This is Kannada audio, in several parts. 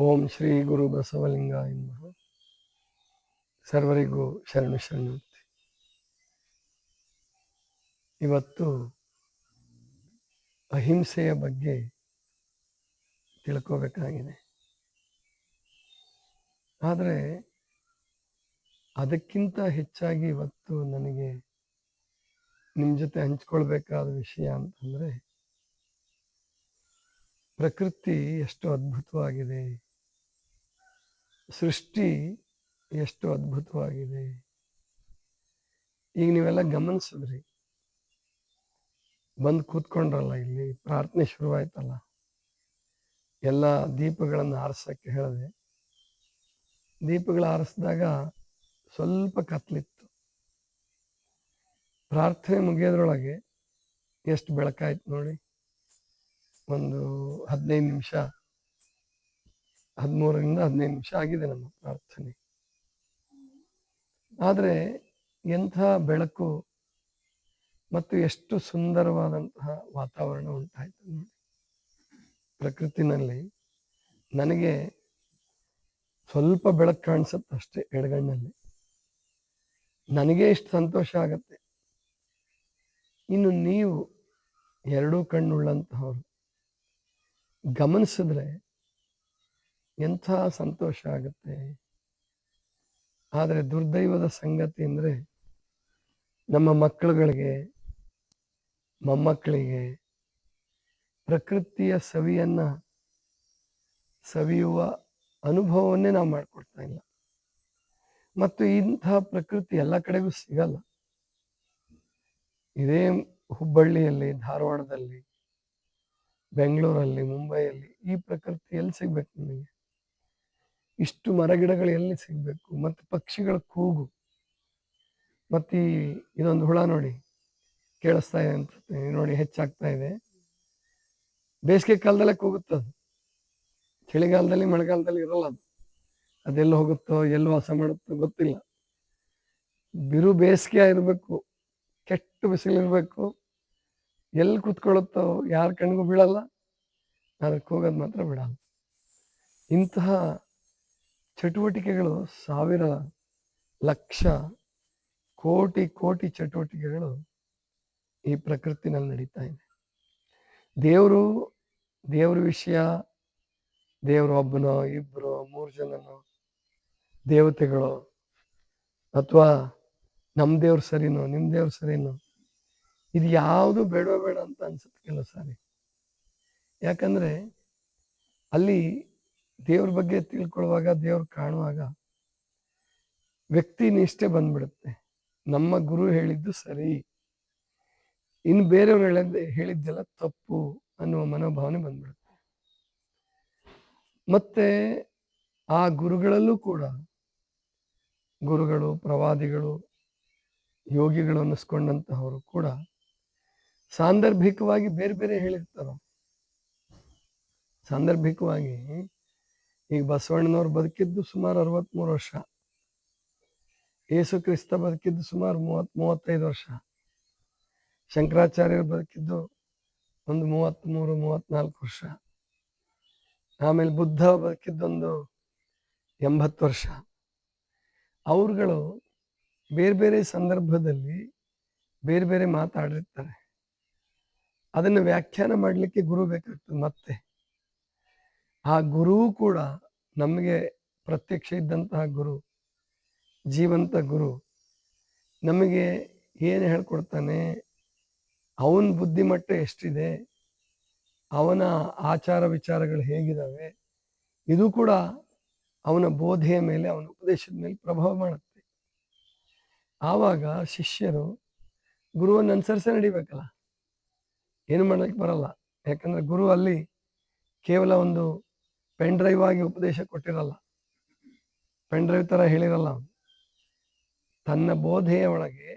ಓಂ ಶ್ರೀ ಗುರು ಬಸವಲಿಂಗಾಯ ನಮಃ. ಸರ್ವರಿಗೂ ಶರಣು ಶರಣಾರ್ಥಿ. ಇವತ್ತು ಅಹಿಂಸೆಯ ಬಗ್ಗೆ ತಿಳ್ಕೋಬೇಕಾಗಿದೆ. ಆದರೆ ಅದಕ್ಕಿಂತ ಹೆಚ್ಚಾಗಿ ಇವತ್ತು ನನಗೆ ನಿಮ್ಮ ಜೊತೆ ಹಂಚ್ಕೊಳ್ಬೇಕಾದ ವಿಷಯ ಅಂತಂದರೆ, ಪ್ರಕೃತಿ ಎಷ್ಟು ಅದ್ಭುತವಾಗಿದೆ, ಸೃಷ್ಟಿ ಎಷ್ಟು ಅದ್ಭುತವಾಗಿದೆ. ಈಗ ನೀವೆಲ್ಲ ಗಮನಿಸಿದ್ರಿ, ಬಂದು ಕೂತ್ಕೊಂಡ್ರಲ್ಲ, ಇಲ್ಲಿ ಪ್ರಾರ್ಥನೆ ಶುರುವಾಯ್ತಲ್ಲ, ಎಲ್ಲ ದೀಪಗಳನ್ನು ಆರಿಸೋಕ್ಕೆ ಹೇಳಿದೆ. ದೀಪಗಳು ಆರಿಸಿದಾಗ ಸ್ವಲ್ಪ ಕತ್ಲಿತ್ತು. ಪ್ರಾರ್ಥನೆ ಮುಗಿಯೋದ್ರೊಳಗೆ ಎಷ್ಟು ಬೆಳಕಾಯ್ತು ನೋಡಿ. ಒಂದು 15 ನಿಮಿಷ, 13ರಿಂದ 15 ನಿಮಿಷ ಆಗಿದೆ ನಮ್ಮ ಪ್ರಾರ್ಥನೆ. ಆದರೆ ಎಂಥ ಬೆಳಕು ಮತ್ತು ಎಷ್ಟು ಸುಂದರವಾದಂತಹ ವಾತಾವರಣ ಉಂಟಾಯಿತು ನೋಡಿ. ಪ್ರಕೃತಿನಲ್ಲಿ ನನಗೆ ಸ್ವಲ್ಪ ಬೆಳಕು ಕಾಣಿಸುತ್ತೆ ಅಷ್ಟೇ ಎಡಗಣ್ಣಲ್ಲಿ, ನನಗೆ ಇಷ್ಟು ಸಂತೋಷ ಆಗತ್ತೆ. ಇನ್ನು ನೀವು ಎರಡೂ ಕಣ್ಣುಳ್ಳಂತಹವರು ಗಮನಿಸಿದ್ರೆ ಎಂಥ ಸಂತೋಷ ಆಗುತ್ತೆ. ಆದರೆ ದುರ್ದೈವದ ಸಂಗತಿ ಅಂದರೆ, ನಮ್ಮ ಮಕ್ಕಳುಗಳಿಗೆ, ಮೊಮ್ಮಕ್ಕಳಿಗೆ ಪ್ರಕೃತಿಯ ಸವಿಯುವ ಅನುಭವವನ್ನೇ ನಾವು ಮಾಡಿಕೊಡ್ತಾ ಇಲ್ಲ. ಮತ್ತು ಇಂತಹ ಪ್ರಕೃತಿ ಎಲ್ಲ ಕಡೆಗೂ ಸಿಗಲ್ಲ. ಇದೇ ಹುಬ್ಬಳ್ಳಿಯಲ್ಲಿ, ಧಾರವಾಡದಲ್ಲಿ, ಬೆಂಗಳೂರಲ್ಲಿ, ಮುಂಬೈಯಲ್ಲಿ ಈ ಪ್ರಕೃತಿ ಎಲ್ಲಿ ಸಿಗ್ಬೇಕು ನಿಮಗೆ? ಇಷ್ಟು ಮರಗಿಡಗಳು ಎಲ್ಲಿ ಸಿಗಬೇಕು? ಮತ್ತು ಪಕ್ಷಿಗಳ ಕೂಗು, ಮತ್ತು ಇದೊಂದು ಹುಳ ನೋಡಿ ಕೇಳಿಸ್ತಾ ಇದೆ ಅನ್ಸುತ್ತೆ ನೋಡಿ, ಹೆಚ್ಚಾಗ್ತಾ ಇದೆ. ಬೇಸಿಗೆ ಕಾಲದಲ್ಲೇ ಕೂಗುತ್ತದು, ಚಳಿಗಾಲದಲ್ಲಿ ಮಳೆಗಾಲದಲ್ಲಿ ಇರಲ್ಲ ಅದು. ಅದೆಲ್ಲಿ ಹೋಗುತ್ತೋ, ಎಲ್ಲಿ ವಾಸ ಮಾಡುತ್ತೋ ಗೊತ್ತಿಲ್ಲ. ಬಿರು ಬೇಸಿಗೆ ಇರಬೇಕು, ಕೆಟ್ಟ ಬಿಸಿಲಿರಬೇಕು, ಎಲ್ಲಿ ಕೂತ್ಕೊಳ್ಳುತ್ತೋ ಯಾರ ಕಣ್ಗೂ ಬೀಳಲ್ಲ, ಆದರೆ ಕೂಗೋದು ಮಾತ್ರ ಬಿಡಲ್ಲ. ಇಂತಹ ಚಟುವಟಿಕೆಗಳು ಸಾವಿರ, ಲಕ್ಷ, ಕೋಟಿ ಕೋಟಿ ಚಟುವಟಿಕೆಗಳು ಈ ಪ್ರಕೃತಿನಲ್ಲಿ ನಡೀತಾ ಇದೆ. ದೇವ್ರ ವಿಷಯ, ದೇವರು ಒಬ್ಬನೋ ಇಬ್ಬರೋ 3 ಜನನೋ ದೇವತೆಗಳು, ಅಥವಾ ನಮ್ಮ ದೇವ್ರು ಸರಿನೋ ನಿಮ್ಮ ದೇವ್ರು ಸರಿನೋ, ಇದು ಯಾವುದು ಬೇಡ ಅಂತ ಅನ್ಸುತ್ತೆ ಕೆಲವು ಸಾರಿ. ಯಾಕಂದರೆ ಅಲ್ಲಿ ದೇವ್ರ ಬಗ್ಗೆ ತಿಳ್ಕೊಳ್ಳುವಾಗ, ದೇವ್ರು ಕಾಣುವಾಗ ವ್ಯಕ್ತಿ ನಿಷ್ಠೆ ಬಂದ್ಬಿಡುತ್ತೆ. ನಮ್ಮ ಗುರು ಹೇಳಿದ್ದು ಸರಿ, ಇನ್ನು ಬೇರೆಯವ್ರು ಹೇಳಿದ್ದೆಲ್ಲ ತಪ್ಪು ಅನ್ನುವ ಮನೋಭಾವನೆ ಬಂದ್ಬಿಡುತ್ತೆ. ಮತ್ತೆ ಆ ಗುರುಗಳಲ್ಲೂ ಕೂಡ, ಗುರುಗಳು, ಪ್ರವಾದಿಗಳು, ಯೋಗಿಗಳು ಅನ್ನಿಸ್ಕೊಂಡಂತಹವರು ಕೂಡ ಸಾಂದರ್ಭಿಕವಾಗಿ ಬೇರೆ ಬೇರೆ ಹೇಳಿರ್ತಾರ. ಸಾಂದರ್ಭಿಕವಾಗಿ ಈಗ ಬಸವಣ್ಣನವ್ರು ಬದುಕಿದ್ದು ಸುಮಾರು 63 ವರ್ಷ, ಯೇಸು ಕ್ರಿಸ್ತ ಬದುಕಿದ್ದು ಸುಮಾರು 30-35 ವರ್ಷ, ಶಂಕರಾಚಾರ್ಯರು ಬದುಕಿದ್ದು ಒಂದು 33-34 ವರ್ಷ, ಆಮೇಲೆ ಬುದ್ಧ ಬದುಕಿದ್ದೊಂದು 80 ವರ್ಷ. ಅವ್ರುಗಳು ಬೇರೆ ಬೇರೆ ಸಂದರ್ಭದಲ್ಲಿ ಬೇರೆ ಬೇರೆ ಮಾತಾಡಿರ್ತಾರೆ. ಅದನ್ನು ವ್ಯಾಖ್ಯಾನ ಮಾಡಲಿಕ್ಕೆ ಗುರು ಬೇಕಾಗ್ತದೆ. ಮತ್ತೆ ಆ ಗುರು ಕೂಡ ನಮಗೆ ಪ್ರತ್ಯಕ್ಷ ಇದ್ದಂತಹ ಗುರು, ಜೀವಂತ ಗುರು ನಮಗೆ ಏನು ಹೇಳ್ಕೊಡ್ತಾನೆ, ಅವನ ಬುದ್ಧಿಮಟ್ಟ ಎಷ್ಟಿದೆ, ಅವನ ಆಚಾರ ವಿಚಾರಗಳು ಹೇಗಿದ್ದಾವೆ, ಇದು ಕೂಡ ಅವನ ಬೋಧೆಯ ಮೇಲೆ, ಅವನ ಉಪದೇಶದ ಮೇಲೆ ಪ್ರಭಾವ ಮಾಡುತ್ತೆ. ಆವಾಗ ಶಿಷ್ಯರು ಗುರುವನ್ನು ಅನುಸರಿಸೇ ನಡಿಬೇಕಲ್ಲ, ಏನು ಮಾಡೋಕ್ಕೆ ಬರಲ್ಲ. ಯಾಕಂದರೆ ಗುರು ಅಲ್ಲಿ ಕೇವಲ ಒಂದು ಪೆನ್ ಡ್ರೈವ್ ಆಗಿ ಉಪದೇಶ ಕೊಟ್ಟಿರಲ್ಲ, ಪೆನ್ ಡ್ರೈವ್ ಥರ ಹೇಳಿರಲ್ಲ. ತನ್ನ ಬೋಧೆಯ ಒಳಗೆ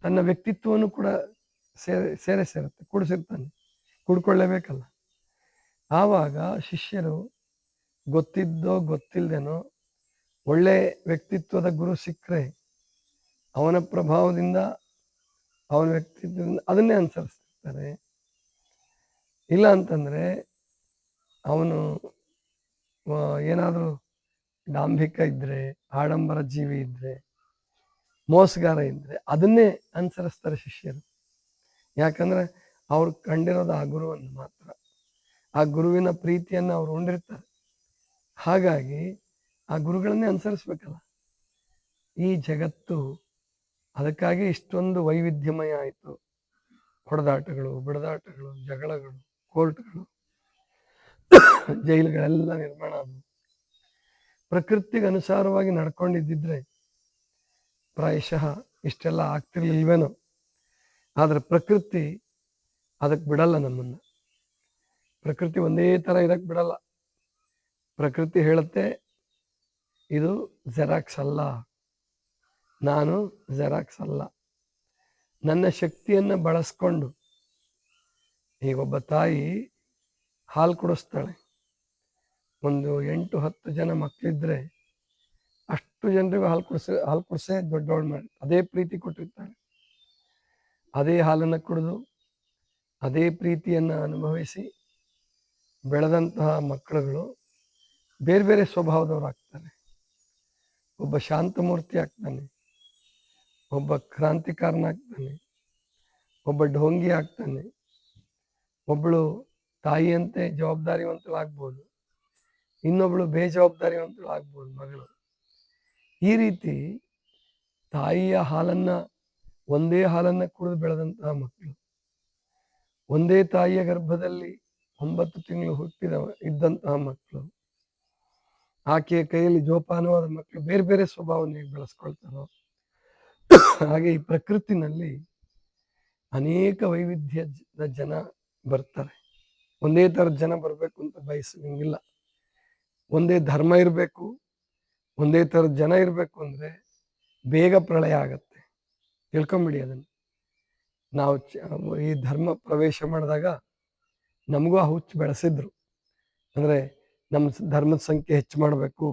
ತನ್ನ ವ್ಯಕ್ತಿತ್ವವನ್ನು ಕೂಡ ಸೇರುತ್ತೆ, ಕೂಡಿಸಿರ್ತಾನೆ, ಕೂಡ್ಕೊಳ್ಳೇಬೇಕಲ್ಲ. ಆವಾಗ ಶಿಷ್ಯರು ಗೊತ್ತಿದ್ದೋ ಗೊತ್ತಿಲ್ಲದೇನೋ ಒಳ್ಳೆ ವ್ಯಕ್ತಿತ್ವದ ಗುರು ಸಿಕ್ಕರೆ ಅವನ ಪ್ರಭಾವದಿಂದ, ಅವನ ವ್ಯಕ್ತಿತ್ವದಿಂದ ಅದನ್ನೇ ಅನುಸರಿಸ್ತಿರ್ತಾರೆ. ಇಲ್ಲ ಅಂತಂದರೆ ಅವನು ಏನಾದರೂ ಡಾಂಭಿಕ ಇದ್ದರೆ, ಆಡಂಬರ ಜೀವಿ ಇದ್ದರೆ, ಮೋಸಗಾರ ಇದ್ದರೆ ಅದನ್ನೇ ಅನುಸರಿಸ್ತಾರೆ ಶಿಷ್ಯರು. ಯಾಕಂದರೆ ಅವ್ರು ಕಂಡಿರೋದು ಆ ಗುರುವನ್ನು ಮಾತ್ರ, ಆ ಗುರುವಿನ ಪ್ರೀತಿಯನ್ನು ಅವ್ರು ಹೊಂದಿರ್ತಾರೆ. ಹಾಗಾಗಿ ಆ ಗುರುಗಳನ್ನೇ ಅನುಸರಿಸ್ಬೇಕಲ್ಲ. ಈ ಜಗತ್ತು ಅದಕ್ಕಾಗಿ ಇಷ್ಟೊಂದು ವೈವಿಧ್ಯಮಯ ಆಯಿತು. ಹೊಡೆದಾಟಗಳು, ಬಡಿದಾಟಗಳು, ಜಗಳಗಳು, ಕೋರ್ಟ್ಗಳು, ಜೈಲುಗಳೆಲ್ಲ ನಿರ್ಮಾಣ ಆದವು. ಪ್ರಕೃತಿಗೆ ಅನುಸಾರವಾಗಿ ನಡ್ಕೊಂಡಿದ್ದಿದ್ರೆ ಪ್ರಾಯಶಃ ಇಷ್ಟೆಲ್ಲ ಆಗ್ತಿರ್ಲಿಲ್ವೇನೋ. ಆದರೆ ಪ್ರಕೃತಿ ಅದಕ್ಕೆ ಬಿಡಲ್ಲ ನಮ್ಮನ್ನು. ಪ್ರಕೃತಿ ಒಂದೇ ಥರ ಇರಕ್ಕೆ ಬಿಡಲ್ಲ. ಪ್ರಕೃತಿ ಹೇಳುತ್ತೆ, ಇದು ಜೆರಾಕ್ಸ್ ಅಲ್ಲ, ನಾನು ಜೆರಾಕ್ಸ್ ಅಲ್ಲ. ನನ್ನ ಶಕ್ತಿಯನ್ನು ಬಳಸ್ಕೊಂಡು, ಈಗ ಒಬ್ಬ ತಾಯಿ ಹಾಲು ಕುಡಿಸ್ತಾಳೆ. ಒಂದು 8-10 ಜನ ಮಕ್ಕಳಿದ್ರೆ ಅಷ್ಟು ಜನರಿಗೂ ಹಾಲು ಕುಡಿಸೇ ದೊಡ್ಡವಳು ಮಾಡಿ ಅದೇ ಪ್ರೀತಿ ಕೊಟ್ಟಿರ್ತಾಳೆ. ಅದೇ ಹಾಲನ್ನು ಕುಡಿದು ಅದೇ ಪ್ರೀತಿಯನ್ನು ಅನುಭವಿಸಿ ಬೆಳೆದಂತಹ ಮಕ್ಕಳುಗಳು ಬೇರೆ ಬೇರೆ ಸ್ವಭಾವದವ್ರು ಆಗ್ತಾರೆ. ಒಬ್ಬ ಶಾಂತಮೂರ್ತಿ ಆಗ್ತಾನೆ, ಒಬ್ಬ ಕ್ರಾಂತಿಕಾರನಾಗ್ತಾನೆ, ಒಬ್ಬ ಢೋಂಗಿ ಆಗ್ತಾನೆ, ಒಬ್ಬಳು ತಾಯಿಯಂತೆ ಜವಾಬ್ದಾರಿವಂತಳಾಗ್ಬೋದು, ಇನ್ನೊಬ್ಬಳು ಬೇಜವಾಬ್ದಾರಿವಂತಳಾಗ್ಬೋದು ಮಗಳು. ಈ ರೀತಿ ತಾಯಿಯ ಹಾಲನ್ನು, ಒಂದೇ ಹಾಲನ್ನು ಕುಡಿದು ಬೆಳೆದಂತಹ ಮಕ್ಕಳು, ಒಂದೇ ತಾಯಿಯ ಗರ್ಭದಲ್ಲಿ 9 ತಿಂಗಳು ಇದ್ದಂತಹ ಮಕ್ಕಳು, ಆಕೆಯ ಕೈಯಲ್ಲಿ ಜೋಪಾನವಾದ ಮಕ್ಕಳು ಬೇರೆ ಬೇರೆ ಸ್ವಭಾವವನ್ನು ಹೇಗೆ ಬೆಳೆಸ್ಕೊಳ್ತಾರೋ ಹಾಗೆ ಈ ಪ್ರಕೃತಿನಲ್ಲಿ ಅನೇಕ ವೈವಿಧ್ಯದ ಜನ ಬರ್ತಾರೆ. ಒಂದೇ ಥರದ ಜನ ಬರಬೇಕು ಅಂತ ಬಯಸಂಗಿಲ್ಲ. ಒಂದೇ ಧರ್ಮ ಇರಬೇಕು, ಒಂದೇ ಥರದ ಜನ ಇರಬೇಕು ಅಂದರೆ ಬೇಗ ಪ್ರಳಯ ಆಗತ್ತೆ. ತಿಳ್ಕೊಂಬಿಡಿ ಅದನ್ನು. ನಾವು ಈ ಧರ್ಮ ಪ್ರವೇಶ ಮಾಡಿದಾಗ ನಮಗೂ ಆ ಹುಚ್ಚು ಬೆಳೆಸಿದ್ರು. ಅಂದರೆ ನಮ್ಮ ಧರ್ಮದ ಸಂಖ್ಯೆ ಹೆಚ್ಚು ಮಾಡಬೇಕು,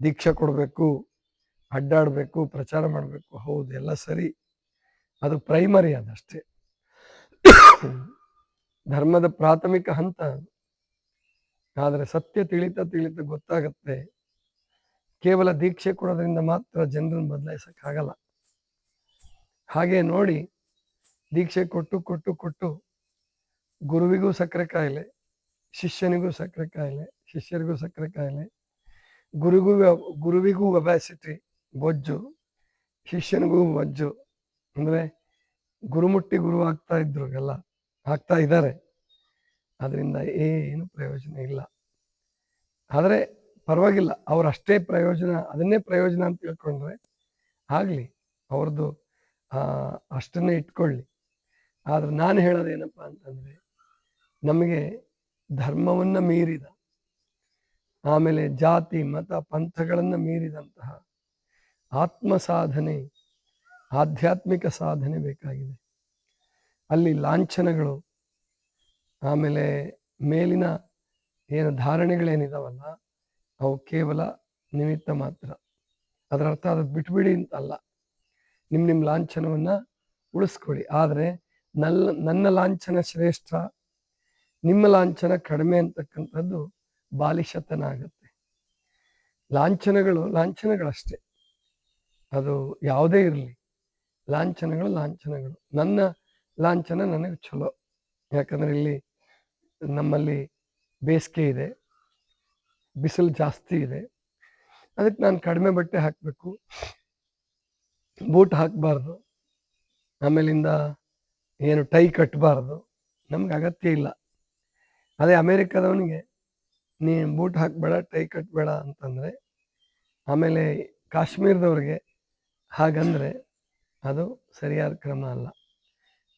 ದೀಕ್ಷೆ ಕೊಡಬೇಕು, ಅಡ್ಡಾಡಬೇಕು, ಪ್ರಚಾರ ಮಾಡಬೇಕು. ಹೌದು, ಎಲ್ಲ ಸರಿ, ಅದು ಪ್ರೈಮರಿ, ಅದಷ್ಟೇ. ಧರ್ಮದ ಪ್ರಾಥಮಿಕ ಹಂತ. ಆದರೆ ಸತ್ಯ ತಿಳಿತಾ ಗೊತ್ತಾಗತ್ತೆ, ಕೇವಲ ದೀಕ್ಷೆ ಕೊಡೋದ್ರಿಂದ ಮಾತ್ರ ಜನರನ್ನು ಬದಲಾಯಿಸೋಕ್ಕಾಗಲ್ಲ. ಹಾಗೆ ನೋಡಿ, ದೀಕ್ಷೆ ಕೊಟ್ಟು ಗುರುವಿಗೂ ಸಕ್ಕರೆ ಕಾಯಿಲೆ, ಶಿಷ್ಯನಿಗೂ ಸಕ್ಕರೆ ಕಾಯಿಲೆ, ಶಿಷ್ಯರಿಗೂ ಸಕ್ಕರೆ ಕಾಯಿಲೆ, ಗುರುವಿಗೂ ಒಬ್ಯಾಸಿಟಿ, ಬೊಜ್ಜು, ಶಿಷ್ಯನಿಗೂ ಬೊಜ್ಜು. ಅಂದರೆ ಗುರುಮುಟ್ಟಿ ಗುರು ಆಗ್ತಾ ಇದ್ರು, ಎಲ್ಲ ಆಗ್ತಾ ಇದ್ದಾರೆ. ಅದರಿಂದ ಏನು ಪ್ರಯೋಜನ ಇಲ್ಲ. ಆದರೆ ಪರವಾಗಿಲ್ಲ, ಅವರಷ್ಟೇ ಪ್ರಯೋಜನ, ಅದನ್ನೇ ಪ್ರಯೋಜನ ಅಂತ ತಿಳ್ಕೊಂಡ್ರೆ ಆಗಲಿ, ಅವ್ರದ್ದು ಅಷ್ಟನ್ನೇ ಇಟ್ಕೊಳ್ಳಿ. ಆದರೆ ನಾನು ಹೇಳೋದೇನಪ್ಪ ಅಂತಂದರೆ, ನಮಗೆ ಧರ್ಮವನ್ನು ಮೀರಿದ, ಆಮೇಲೆ ಜಾತಿ ಮತ ಪಂಥಗಳನ್ನು ಮೀರಿದಂತಹ ಆತ್ಮ ಸಾಧನೆ, ಆಧ್ಯಾತ್ಮಿಕ ಸಾಧನೆ ಬೇಕಾಗಿದೆ. ಅಲ್ಲಿ ಲಾಂಛನಗಳು, ಆಮೇಲೆ ಮೇಲಿನ ಏನು ಧಾರಣೆಗಳೇನಿದಾವಲ್ಲ, ಅವು ಕೇವಲ ನಿಮಿತ್ತ ಮಾತ್ರ. ಅದರ ಅರ್ಥ ಅದು ಬಿಟ್ಬಿಡಿ ಅಂತಲ್ಲ. ನಿಮ್ಮ ಲಾಂಛನವನ್ನು ಉಳಿಸ್ಕೊಳ್ಳಿ. ಆದರೆ ನನ್ನ ಲಾಂಛನ ಶ್ರೇಷ್ಠ, ನಿಮ್ಮ ಲಾಂಛನ ಕಡಿಮೆ ಅಂತಕ್ಕಂಥದ್ದು ಬಾಲಿಶತನ ಆಗುತ್ತೆ. ಲಾಂಛನಗಳಷ್ಟೇ, ಅದು ಯಾವುದೇ ಇರಲಿ, ಲಾಂಛನಗಳು. ನನ್ನ ಲಾಂಛನ ನನಗೆ ಚಲೋ, ಯಾಕಂದರೆ ಇಲ್ಲಿ ನಮ್ಮಲ್ಲಿ ಬೇಸಿಗೆ ಇದೆ, ಬಿಸಿಲು ಜಾಸ್ತಿ ಇದೆ. ಅದಕ್ಕೆ ನಾನು ಕಡಿಮೆ ಬಟ್ಟೆ ಹಾಕಬೇಕು, ಬೂಟ್ ಹಾಕಬಾರ್ದು, ಆಮೇಲಿಂದ ಏನು ಟೈ ಕಟ್ಟಬಾರ್ದು. ನಮ್ಗೆ ಅಗತ್ಯ ಇಲ್ಲ. ಅದೇ ಅಮೇರಿಕಾದವನಿಗೆ ನೀನು ಬೂಟ್ ಹಾಕಬೇಡ, ಟೈ ಕಟ್ಟಬೇಡ ಅಂತಂದರೆ, ಆಮೇಲೆ ಕಾಶ್ಮೀರದವ್ರಿಗೆ ಹಾಗಂದರೆ ಅದು ಸರಿಯಾದ ಕ್ರಮ ಅಲ್ಲ.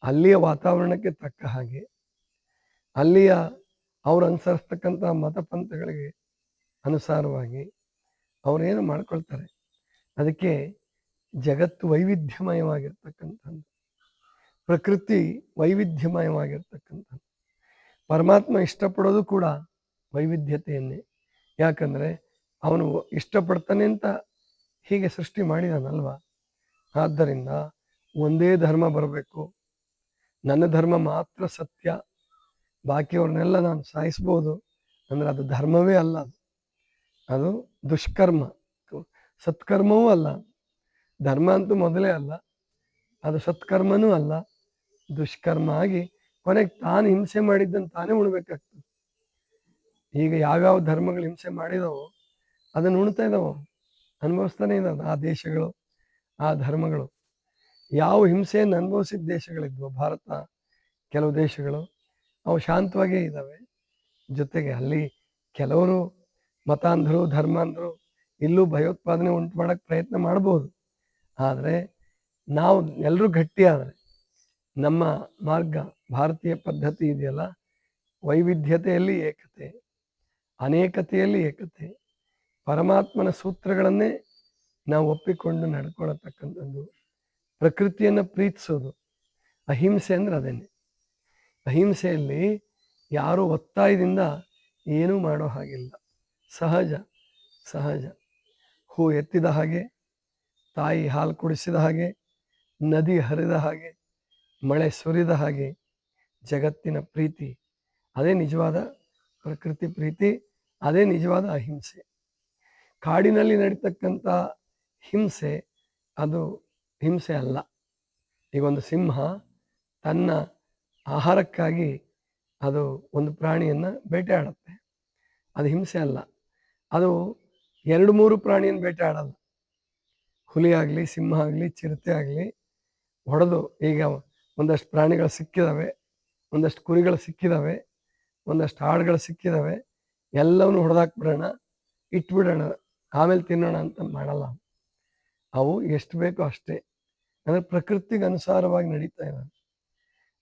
ಅಲ್ಲಿಯ ವಾತಾವರಣಕ್ಕೆ ತಕ್ಕ ಹಾಗೆ, ಅಲ್ಲಿಯ ಅವ್ರು ಅನುಸರಿಸ್ತಕ್ಕಂಥ ಮತಪಂಥಗಳಿಗೆ ಅನುಸಾರವಾಗಿ ಅವರೇನು ಮಾಡ್ಕೊಳ್ತಾರೆ. ಅದಕ್ಕೆ ಜಗತ್ತು ವೈವಿಧ್ಯಮಯವಾಗಿರ್ತಕ್ಕಂಥದ್ದು, ಪ್ರಕೃತಿ ವೈವಿಧ್ಯಮಯವಾಗಿರ್ತಕ್ಕಂಥದ್ದು. ಪರಮಾತ್ಮ ಇಷ್ಟಪಡೋದು ಕೂಡ ವೈವಿಧ್ಯತೆಯನ್ನೇ. ಯಾಕಂದರೆ ಅವನು ಇಷ್ಟಪಡ್ತಾನೆ ಅಂತ ಹೀಗೆ ಸೃಷ್ಟಿ ಮಾಡಿದಾನಲ್ವ. ಆದ್ದರಿಂದ ಒಂದೇ ಧರ್ಮ ಬರಬೇಕು, ನನ್ನ ಧರ್ಮ ಮಾತ್ರ ಸತ್ಯ, ಬಾಕಿಯವ್ರನ್ನೆಲ್ಲ ನಾನು ಸಾಯಿಸ್ಬೋದು ಅಂದರೆ ಅದು ಧರ್ಮವೇ ಅಲ್ಲ. ಅದು ದುಷ್ಕರ್ಮ, ಸತ್ಕರ್ಮವೂ ಅಲ್ಲ. ಧರ್ಮ ಅಂತೂ ಮೊದಲೇ ಅಲ್ಲ, ಅದು ಸತ್ಕರ್ಮನೂ ಅಲ್ಲ, ದುಷ್ಕರ್ಮ ಆಗಿ ಕೊನೆಗೆ ತಾನು ಹಿಂಸೆ ಮಾಡಿದ್ದನ್ನು ತಾನೇ ಉಣ್ಬೇಕಾಗ್ತದೆ. ಈಗ ಯಾವ್ಯಾವ ಧರ್ಮಗಳು ಹಿಂಸೆ ಮಾಡಿದವೋ ಅದನ್ನು ಉಣ್ತಾ ಇದ್ದಾವೆ, ಅನುಭವಿಸ್ತಾನೆ ಇದ್ದಾವೆ ಆ ದೇಶಗಳು, ಆ ಧರ್ಮಗಳು. ಯಾವ ಹಿಂಸೆಯನ್ನು ಅನುಭವಿಸಿದ ದೇಶಗಳಿದ್ವು ಭಾರತ, ಕೆಲವು ದೇಶಗಳು ಅವು ಶಾಂತವಾಗೇ ಇದ್ದಾವೆ. ಜೊತೆಗೆ ಅಲ್ಲಿ ಕೆಲವರು ಮತಾಂಧರು, ಧರ್ಮಾಂಧರು ಇಲ್ಲೂ ಭಯೋತ್ಪಾದನೆ ಉಂಟು ಮಾಡೋಕ್ಕೆ ಪ್ರಯತ್ನ ಮಾಡ್ಬೋದು. ಆದರೆ ನಾವು ಎಲ್ಲರೂ ಗಟ್ಟಿಯಾದರೆ ನಮ್ಮ ಮಾರ್ಗ, ಭಾರತೀಯ ಪದ್ಧತಿ ಇದೆಯಲ್ಲ, ವೈವಿಧ್ಯತೆಯಲ್ಲಿ ಏಕತೆ, ಅನೇಕತೆಯಲ್ಲಿ ಏಕತೆ, ಪರಮಾತ್ಮನ ಸೂತ್ರಗಳನ್ನೇ ನಾವು ಒಪ್ಪಿಕೊಂಡು ನಡ್ಕೊಳ್ಳತಕ್ಕಂಥದ್ದು, ಪ್ರಕೃತಿಯನ್ನು ಪ್ರೀತಿಸೋದು. ಅಹಿಂಸೆ ಅಂದ್ರೆ ಅದೇನೆ. ಅಹಿಂಸೆಯಲ್ಲಿ ಯಾರೂ ಒತ್ತಾಯದಿಂದ ಏನೂ ಮಾಡೋ ಹಾಗಿಲ್ಲ. ಸಹಜ ಸಹಜ. ಹೂ ಎತ್ತಿದ ಹಾಗೆ, ತಾಯಿ ಹಾಲು ಕುಡಿಸಿದ ಹಾಗೆ, ನದಿ ಹರಿದ ಹಾಗೆ, ಮಳೆ ಸುರಿದ ಹಾಗೆ ಜಗತ್ತಿನ ಪ್ರೀತಿ, ಅದೇ ನಿಜವಾದ ಪ್ರಕೃತಿ ಪ್ರೀತಿ, ಅದೇ ನಿಜವಾದ ಅಹಿಂಸೆ. ಕಾಡಿನಲ್ಲಿ ನಡೀತಕ್ಕಂಥ ಹಿಂಸೆ ಅದು ಹಿಂಸೆ ಅಲ್ಲ. ಈಗ ಒಂದು ಸಿಂಹ ತನ್ನ ಆಹಾರಕ್ಕಾಗಿ ಅದು ಒಂದು ಪ್ರಾಣಿಯನ್ನು ಬೇಟೆ ಆಡುತ್ತೆ, ಅದು ಹಿಂಸೆ ಅಲ್ಲ. ಅದು 2-3 ಪ್ರಾಣಿಯನ್ನು ಬೇಟೆ ಆಡಲ್ಲ. ಹುಲಿ ಆಗಲಿ, ಸಿಂಹ ಆಗಲಿ, ಚಿರತೆ ಆಗಲಿ ಹೊಡೆದು, ಈಗ ಒಂದಷ್ಟು ಪ್ರಾಣಿಗಳು ಸಿಕ್ಕಿದಾವೆ, ಒಂದಷ್ಟು ಕುರಿಗಳು ಸಿಕ್ಕಿದಾವೆ, ಒಂದಷ್ಟು ಆಡುಗಳು ಸಿಕ್ಕಿದಾವೆ, ಎಲ್ಲವನ್ನು ಹೊಡೆದಾಕ್ಬಿಡೋಣ, ಇಟ್ಬಿಡೋಣ, ಆಮೇಲೆ ತಿನ್ನೋಣ ಅಂತ ಮಾಡಲ್ಲ. ಅವು ಎಷ್ಟು ಬೇಕೋ ಅಷ್ಟೇ. ಅಂದರೆ ಪ್ರಕೃತಿಗೆ ಅನುಸಾರವಾಗಿ ನಡೀತಾ ಇದ್ದಾನೆ.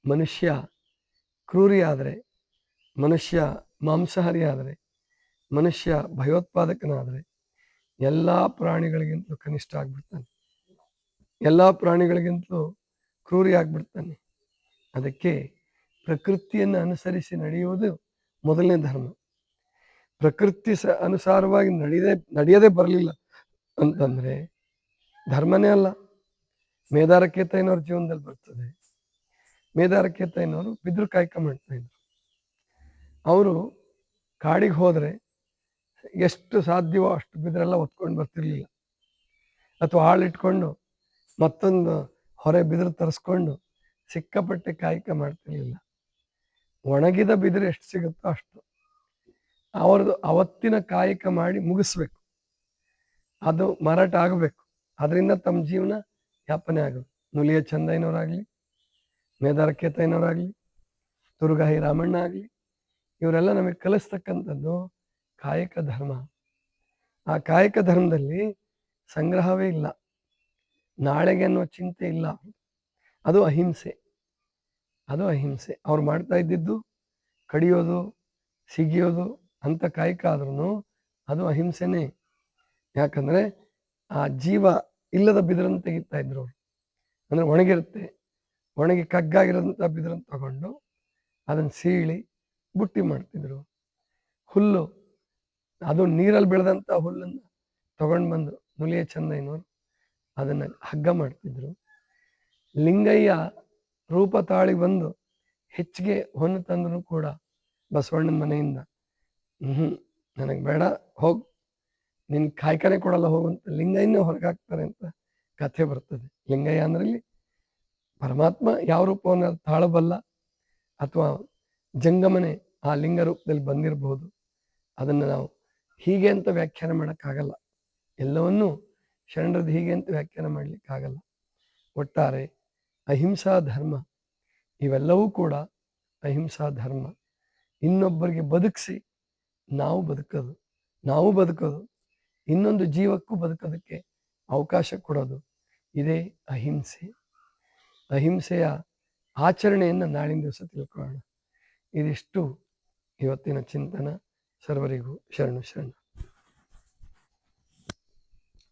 ಮನುಷ್ಯ ಕ್ರೂರಿ ಆದರೆ, ಮನುಷ್ಯ ಮಾಂಸಾಹಾರಿ ಆದರೆ, ಮನುಷ್ಯ ಭಯೋತ್ಪಾದಕನಾದರೆ ಎಲ್ಲ ಪ್ರಾಣಿಗಳಿಗಿಂತಲೂ ಕನಿಷ್ಠ ಆಗ್ಬಿಡ್ತಾನೆ, ಎಲ್ಲ ಪ್ರಾಣಿಗಳಿಗಿಂತಲೂ ಕ್ರೂರಿ ಆಗ್ಬಿಡ್ತಾನೆ. ಅದಕ್ಕೆ ಪ್ರಕೃತಿಯನ್ನು ಅನುಸರಿಸಿ ನಡೆಯುವುದು ಮೊದಲನೇ ಧರ್ಮ. ಪ್ರಕೃತಿ ಅನುಸಾರವಾಗಿ ನಡೆಯದೇ ಬರಲಿಲ್ಲ ಅಂತಂದರೆ ಧರ್ಮನೇ ಅಲ್ಲ. ಮೇದಾರ ಕೇತಯ್ಯನವ್ರ ಜೀವನದಲ್ಲಿ ಬರ್ತದೆ. ಮೇದಾರ ಕೇತಯ್ಯನವರು ಬಿದಿರು ಕಾಯ್ಕ ಮಾಡ್ತಾ ಇದ್ರು. ಅವರು ಕಾಡಿಗೆ ಹೋದರೆ ಎಷ್ಟು ಸಾಧ್ಯವೋ ಅಷ್ಟು ಬಿದಿರೆಲ್ಲ ಹೊತ್ಕೊಂಡು ಬರ್ತಿರ್ಲಿಲ್ಲ, ಅಥವಾ ಆಳಿಟ್ಕೊಂಡು ಮತ್ತೊಂದು ಹೊರೆ ಬಿದಿರು ತರಿಸ್ಕೊಂಡು ಸಿಕ್ಕಾಪಟ್ಟೆ ಕಾಯ್ಕ ಮಾಡ್ತಿರ್ಲಿಲ್ಲ. ಒಣಗಿದ ಬಿದಿರು ಎಷ್ಟು ಸಿಗುತ್ತೋ ಅಷ್ಟು ಅವ್ರದ್ದು ಅವತ್ತಿನ ಕಾಯಕ ಮಾಡಿ ಮುಗಿಸ್ಬೇಕು, ಅದು ಮಾರಾಟ ಆಗಬೇಕು, ಅದರಿಂದ ತಮ್ಮ ಜೀವನ ಯಾಪನೆ ಆಗಬೇಕು. ನುಲಿಯ ಚಂದಯ್ಯನವರಾಗಲಿ, ಮೇದಾರ ಕೇತಯ್ಯನವರಾಗಲಿ, ತುರುಗಾಹಿ ರಾಮಣ್ಣ ಆಗಲಿ, ಇವರೆಲ್ಲ ನಮಗೆ ಕಲಿಸ್ತಕ್ಕಂಥದ್ದು ಕಾಯಕ ಧರ್ಮ. ಆ ಕಾಯಕ ಧರ್ಮದಲ್ಲಿ ಸಂಗ್ರಹವೇ ಇಲ್ಲ, ನಾಳೆಗೆ ಅನ್ನೋ ಚಿಂತೆ ಇಲ್ಲ. ಅದು ಅಹಿಂಸೆ, ಅದು ಅಹಿಂಸೆ. ಅವ್ರು ಮಾಡ್ತಾ ಇದ್ದಿದ್ದು ಕಡಿಯೋದು, ಸಿಗಿಯೋದು ಅಂತ ಕಾಯಕ ಆದ್ರೂ ಅದು ಅಹಿಂಸೆನೇ. ಯಾಕಂದರೆ ಆ ಜೀವ ಇಲ್ಲದ ಬಿದಿರನ್ನು ತೆಗಿತಾ ಇದ್ರು ಅವರು. ಅಂದರೆ ಒಣಗಿರುತ್ತೆ, ಒಣಗಿ ಕಗ್ಗಾಗಿರೋಂಥ ಬಿದಿರನ್ನು ತಗೊಂಡು ಅದನ್ನು ಸೀಳಿ ಬುಟ್ಟಿ ಮಾಡ್ತಿದ್ರು. ಹುಲ್ಲು, ಅದು ನೀರಲ್ಲಿ ಬೆಳೆದಂಥ ಹುಲ್ಲನ್ನು ತಗೊಂಡು ಬಂದು ನುಲಿಯ ಚಂದಯ್ಯನವರು ಅದನ್ನು ಹಗ್ಗ ಮಾಡ್ತಿದ್ರು. ಲಿಂಗಯ್ಯ ರೂಪ ತಾಳಿ ಬಂದು ಹೆಚ್ಚಿಗೆ ಹೊನ್ನು ತಂದ್ರು ಕೂಡ ಬಸವಣ್ಣನ ಮನೆಯಿಂದ ನನಗೆ ಬೇಡ, ಹೋಗಿ ನಿನ್ನ ಕಾಯ್ಕನೆ ಕೊಡಲ್ಲ ಹೋಗುವಂತ ಲಿಂಗಯ್ಯನೇ ಹೊರಗಾಕ್ತಾರೆ ಅಂತ ಕಥೆ ಬರ್ತದೆ. ಲಿಂಗಯ್ಯ ಅಂದ್ರೆ ಇಲ್ಲಿ ಪರಮಾತ್ಮ ಯಾವ ರೂಪವನ್ನು ತಾಳಬಲ್ಲ, ಅಥವಾ ಜಂಗಮನೆ ಆ ಲಿಂಗ ರೂಪದಲ್ಲಿ ಬಂದಿರಬಹುದು. ಅದನ್ನು ನಾವು ಹೀಗೆ ಅಂತ ವ್ಯಾಖ್ಯಾನ ಮಾಡೋಕ್ಕಾಗಲ್ಲ, ಎಲ್ಲವನ್ನೂ ಶರಣರದ್ದು ಹೀಗೆ ಅಂತ ವ್ಯಾಖ್ಯಾನ ಮಾಡಲಿಕ್ಕಾಗಲ್ಲ. ಒಟ್ಟಾರೆ ಅಹಿಂಸಾ ಧರ್ಮ, ಇವೆಲ್ಲವೂ ಕೂಡ ಅಹಿಂಸಾ ಧರ್ಮ. ಇನ್ನೊಬ್ಬರಿಗೆ ಬದುಕಿಸಿ ನಾವು ಬದುಕೋದು, ಇನ್ನೊಂದು ಜೀವಕ್ಕೂ ಬದುಕೋದಕ್ಕೆ ಅವಕಾಶ ಕೊಡೋದು, ಇದೇ ಅಹಿಂಸೆ. ಅಹಿಂಸೆಯ ಆಚರಣೆಯನ್ನು ನಾಳಿನ ದಿವಸ ತಿಳ್ಕೊಳ್ಳೋಣ. ಇದಿಷ್ಟು ಇವತ್ತಿನ ಚಿಂತನ. ಸರ್ವರಿಗೂ ಶರಣು ಶರಣ.